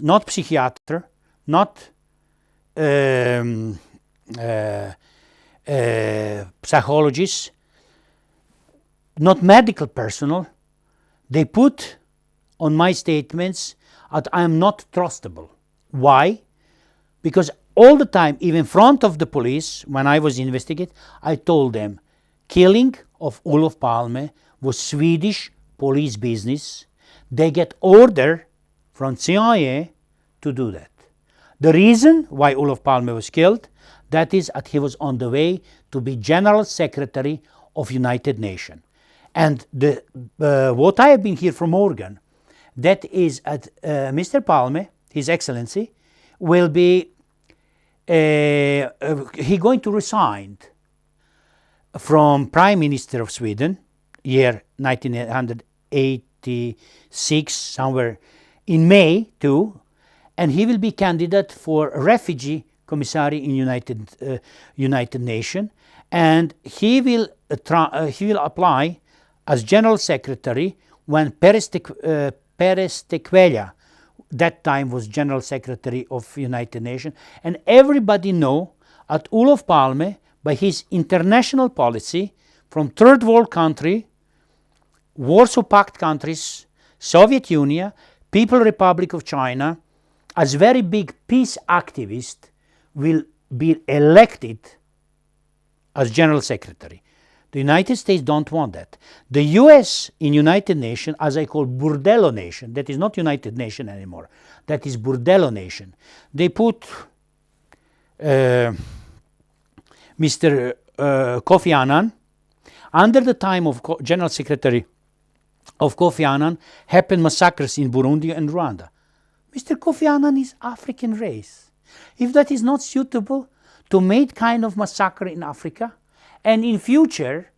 not psychiater, not psychologists, not medical personnel. They put on my statements that I am not trustable. Why? Because all the time, even in front of the police, when I was investigating, I told them killing of Olof Palme was Swedish police business. They get order from CIA to do that. The reason why Olof Palme was killed, that is that he was on the way to be General Secretary of United Nations. And what I have been here from Morgan, that is that Mr. Palme, His Excellency, will be he going to resign from Prime Minister of Sweden, year 1986, somewhere in May too, and he will be candidate for refugee commissary in United Nations, and he will apply as General Secretary when Perez Tequila, that time was General Secretary of United Nations, and everybody know that Olof Palme, by his international policy from third world country, Warsaw Pact countries, Soviet Union, People's Republic of China, as very big peace activist, will be elected as General Secretary. The United States don't want that. The US in United Nations, as I call Burdello Nation, that is not United Nations anymore, that is Burdello Nation. They put Mr. Kofi Annan. Under the time of General Secretary of Kofi Annan, happened massacres in Burundi and Rwanda. Mr. Kofi Annan is African race. If that is not suitable to make kind of massacre in Africa, and in future,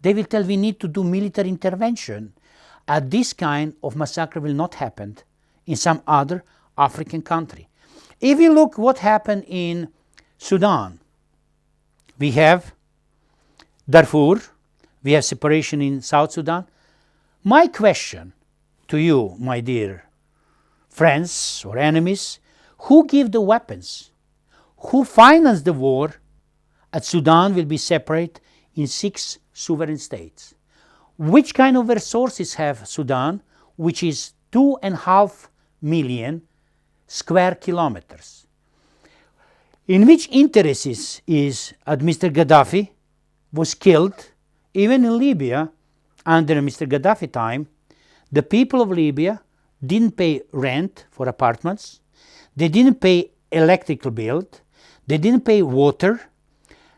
they will tell we need to do military intervention. This kind of massacre will not happen in some other African country. If you look what happened in Sudan, we have Darfur, we have separation in South Sudan. My question to you, my dear friends or enemies, who give the weapons? Who financed the war? At Sudan will be separate in 6 sovereign states. Which kind of resources have Sudan, which is 2.5 million square kilometers? In which interests is that Mr. Gaddafi was killed, even in Libya, under Mr. Gaddafi time, the people of Libya didn't pay rent for apartments, they didn't pay electrical bill, they didn't pay water,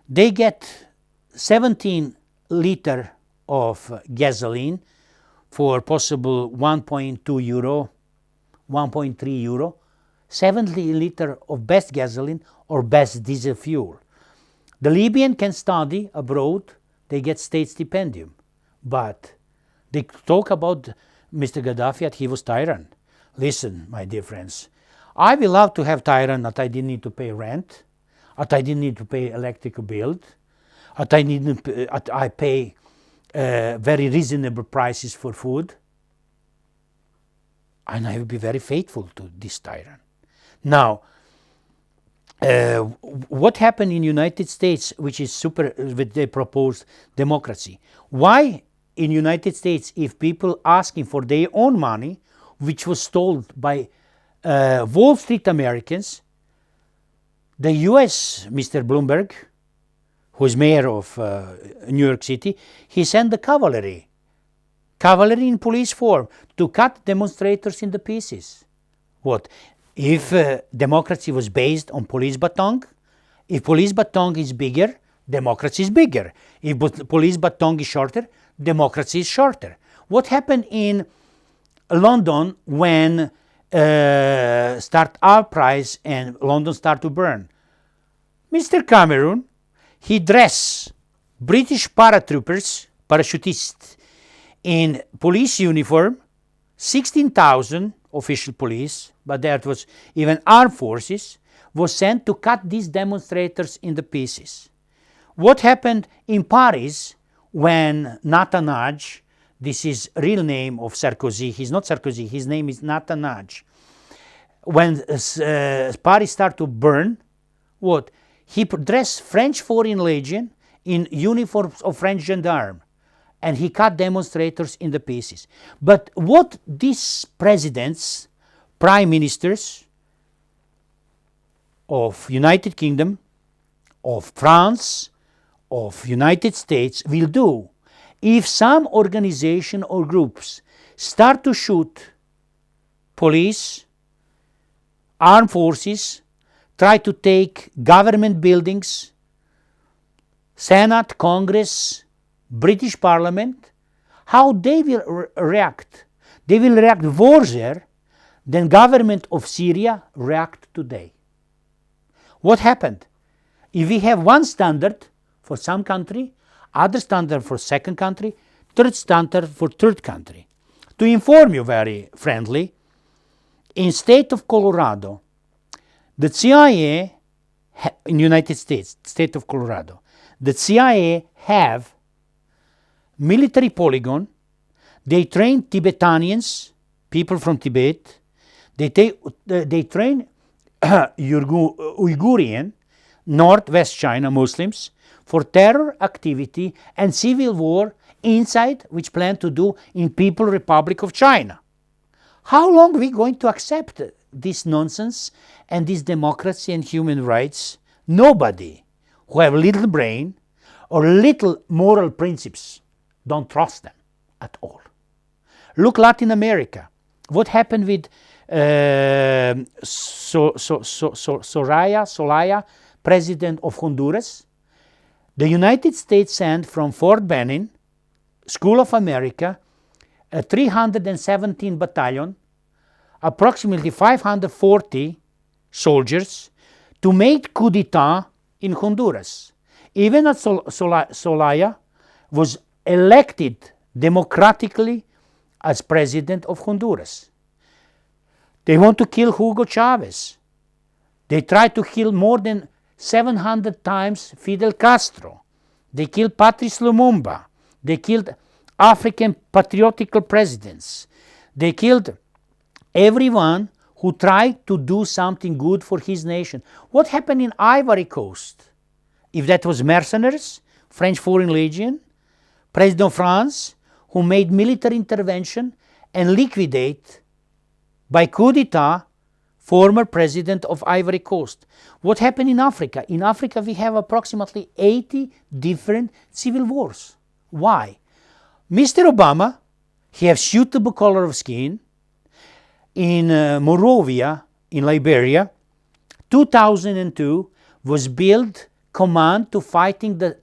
they get 17 liter of gasoline for possible 1.2 euro, 1.3 euro, 70 liter of best gasoline or best diesel fuel. The Libyan can study abroad, they get state stipendium, but they talk about Mr. Gaddafi that he was tyrant. Listen, my dear friends, I will love to have tyrant that I didn't need to pay rent, that I didn't need to pay electrical bill, that I pay very reasonable prices for food, and I will be very faithful to this tyrant. Now, what happened in United States, which is they proposed democracy? Why in United States, if people asking for their own money, which was stolen by Wall Street Americans, the US, Mr. Bloomberg, who is mayor of New York City, he sent the cavalry in police form to cut demonstrators into pieces. What? If democracy was based on police baton, if police baton is bigger, democracy is bigger. If police baton is shorter, democracy is shorter. What happened in London when start uprising and London start to burn? Mr. Cameron, he dressed British parachutists in police uniform, 16,000 official police, but there was even armed forces, was sent to cut these demonstrators into pieces. What happened in Paris when Nathanage, this is real name of Sarkozy, he's not Sarkozy, his name is Nathanage, when Paris started to burn, what? He dressed French Foreign Legion in uniforms of French gendarme, and he cut demonstrators in the pieces. But what these presidents, prime ministers of United Kingdom, of France, of United States will do, if some organization or groups start to shoot police, armed forces, try to take government buildings, Senate, Congress, British Parliament, how they will react? They will react worse than government of Syria react today. What happened? If we have one standard for some country, other standard for second country, third standard for third country. To inform you very friendly, in state of Colorado, the CIA, in United States, state of Colorado, the CIA have military polygon. They train Tibetanians, people from Tibet. They train Uyghurian, Northwest China Muslims for terror activity and civil war inside, which plan to do in People Republic of China. How long are we going to accept this nonsense and this democracy and human rights? Nobody who have little brain or little moral principles don't trust them at all. Look Latin America. What happened with Soraya, president of Honduras? The United States sent from Fort Benning, School of America, a 317 battalion, approximately 540 soldiers, to make coup d'etat in Honduras. Even as Solaya was elected democratically as president of Honduras. They want to kill Hugo Chavez. They tried to kill more than 700 times Fidel Castro. They killed Patrice Lumumba. They killed African patriotic presidents. They killed everyone who tried to do something good for his nation. What happened in Ivory Coast? If that was mercenaries, French Foreign Legion, President of France, who made military intervention and liquidate by coup d'etat former president of Ivory Coast. What happened in Africa? In Africa we have approximately 80 different civil wars. Why? Mr. Obama, he has suitable color of skin. In Monrovia, in Liberia, 2002 was built command to fighting the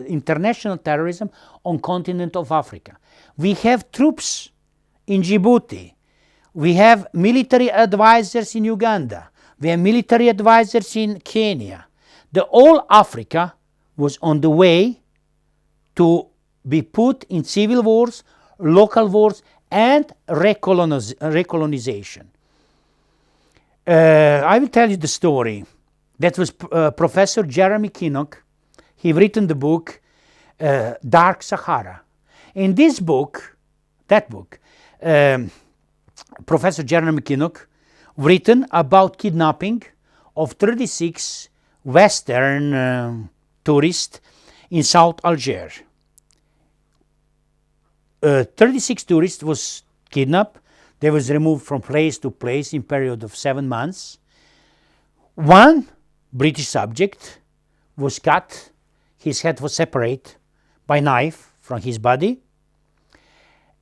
international terrorism on continent of Africa. We have troops in Djibouti. We have military advisors in Uganda. We have military advisors in Kenya. The whole Africa was on the way to be put in civil wars, local wars, and recolonization. I will tell you the story. That was Professor Jeremy Kinnock. He written the book, Dark Sahara. In this book, Professor Jeremy Kinnock written about kidnapping of 36 Western tourists in South Algiers. 36 tourists was kidnapped. They was removed from place to place in period of 7 months. One British subject was cut. His head was separated by knife from his body.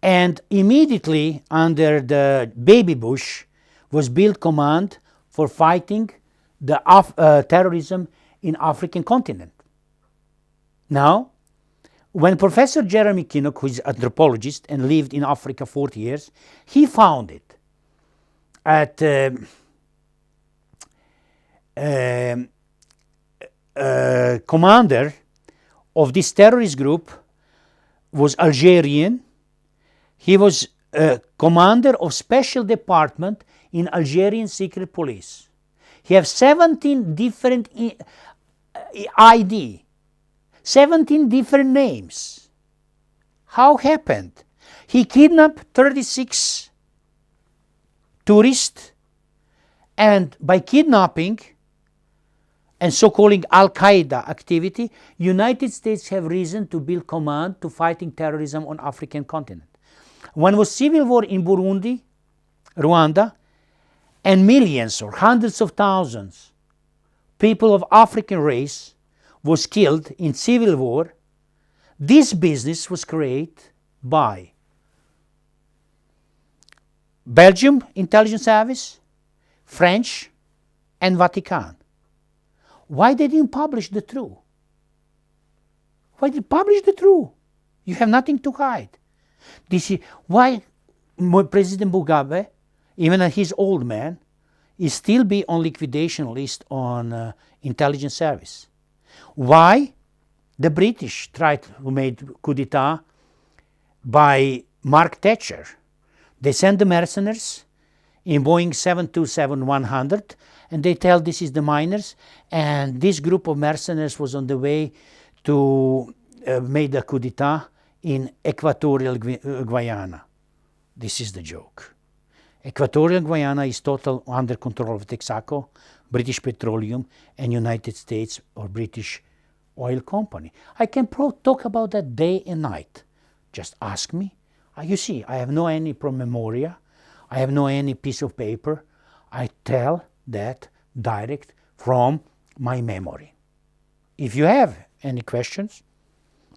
And immediately under the baby bush was built command for fighting the terrorism in African continent. Now, when Professor Jeremy Kinnock, who is an anthropologist and lived in Africa 40 years, he found it at commander of this terrorist group was Algerian. He was commander of special department in Algerian secret police. He has 17 different ID. 17 different names. How happened? He kidnapped 36 tourists And by kidnapping and so-called Al-Qaeda activity, United States have reason to build command to fighting terrorism on African continent. When was civil war in Burundi, Rwanda, and millions or hundreds of thousands people of African race was killed in civil war, this business was created by Belgium intelligence service, French, and Vatican. Why they didn't publish the truth? Why did they publish the truth? You have nothing to hide. This is why President Mugabe, even at his old man, is still be on liquidation list on intelligence service. Why the British tried to make coup d'etat by Mark Thatcher? They send the mercenaries in Boeing 727-100, and they tell this is the miners, and this group of mercenaries was on the way to make a coup d'etat in Equatorial Guyana. This is the joke. Equatorial Guyana is total under control of Texaco, British Petroleum, and United States or British Oil Company. I can talk about that day and night. Just ask me. You see, I have no any promemoria. I have no any piece of paper. I tell that direct from my memory. If you have any questions,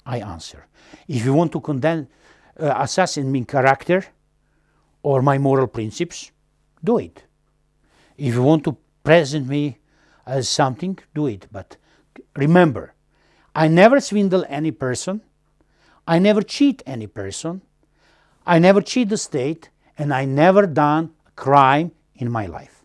I answer. If you want to condemn, assassinate my character or my moral principles, do it. If you want to present me as something, do it. But remember, I never swindle any person. I never cheat any person. I never cheat the state, and I never done a crime in my life.